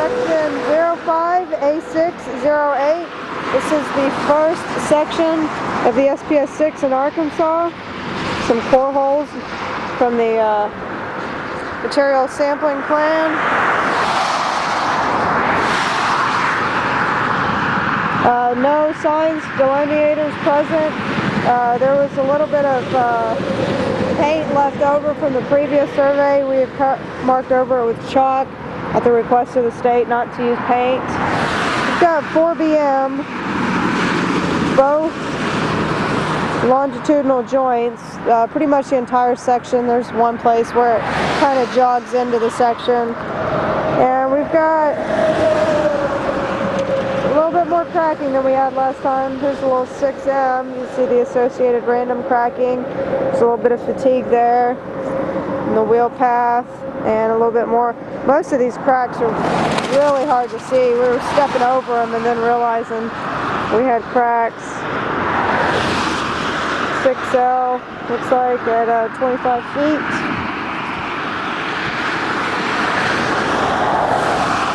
section 05A608. This is the first section of the SPS6 in Arkansas. Some core holes from the material sampling plan. No signs, delineators present. There was a little bit of paint left over from the previous survey. We had marked over it with chalk at the request of the state not to use paint. We've got 4BM, both longitudinal joints, pretty much the entire section. There's one place where it kind of jogs into the section. And we've got a little bit more cracking than we had last time. Here's a little 6M. You see the associated random cracking. There's a little bit of fatigue there in the wheel path, and a little bit more. Most of these cracks are really hard to see. We were stepping over them and then realizing we had cracks. 6L looks like at 25 feet.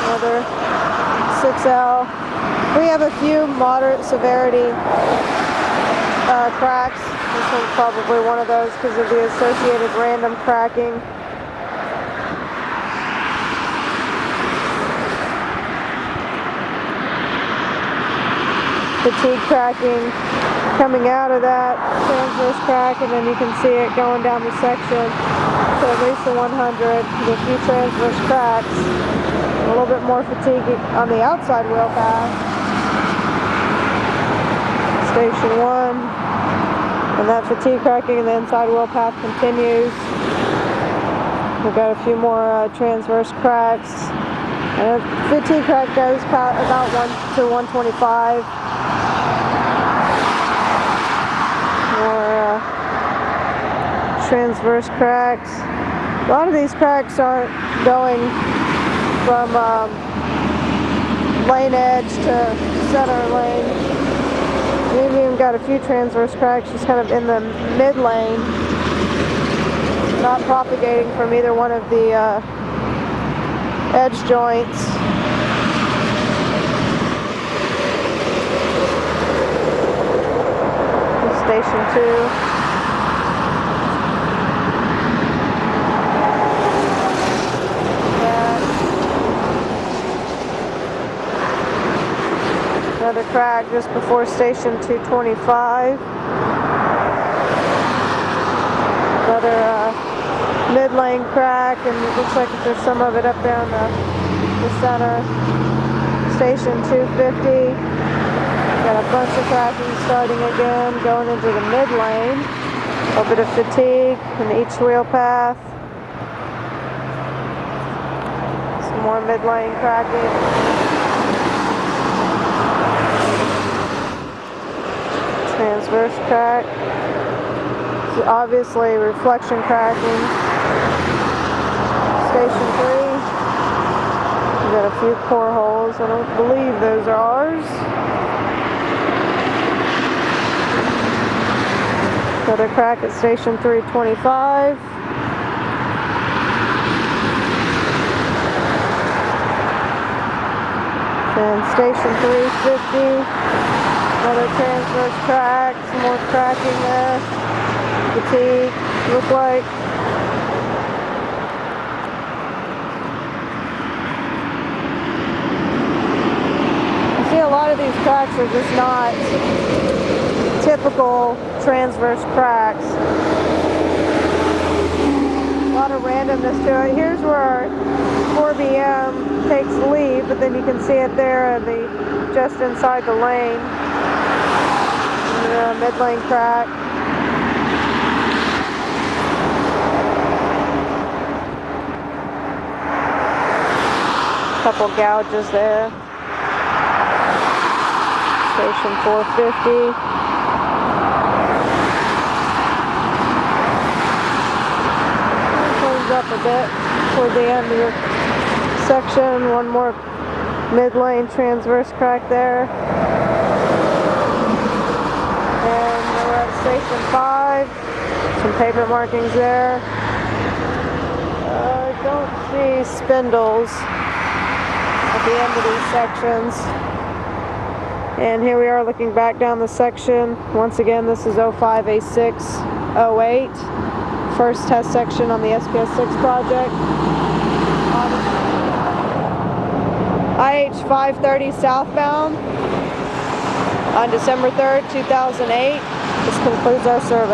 Another 6L. We have a few moderate severity cracks. This one's probably one of those because of the associated random cracking. Fatigue cracking coming out of that transverse crack, and then you can see it going down the section to at least the 100 with a few transverse cracks. A little bit more fatigue on the outside wheel path. Station 1, and that fatigue cracking in the inside wheel path continues. We've got a few more transverse cracks. And fatigue crack goes about 1 to 125. More transverse cracks. A lot of these cracks aren't going from lane edge to center lane. We've even got a few transverse cracks just kind of in the mid lane, not propagating from either one of the edge joints. Station 2. Another crack just before station 225. Another mid-lane crack, and it looks like there's some of it up there on the center. Station 250. Got a bunch of cracking starting again, going into the mid-lane. A little bit of fatigue in each wheel path. Some more mid-lane cracking. Transverse crack. This is obviously reflection cracking. Station 3. We've got a few core holes. I don't believe those are ours. Another crack at station 325. And station 350. Another transverse crack, some more cracking there. Fatigue, look like. You see a lot of these cracks are just not typical transverse cracks. A lot of randomness to it. Here's where our 4BM takes lead, but then you can see it there, just inside the lane. Mid-lane crack. Couple gouges there. Station 450. Close up a bit toward the end of your section. One more mid-lane transverse crack there. Station 5, some paper markings there. I don't see spindles at the end of these sections. And here we are looking back down the section. Once again, this is 05A608, first test section on the SPS6 project. IH 530 southbound on December 3rd, 2008. This concludes our survey.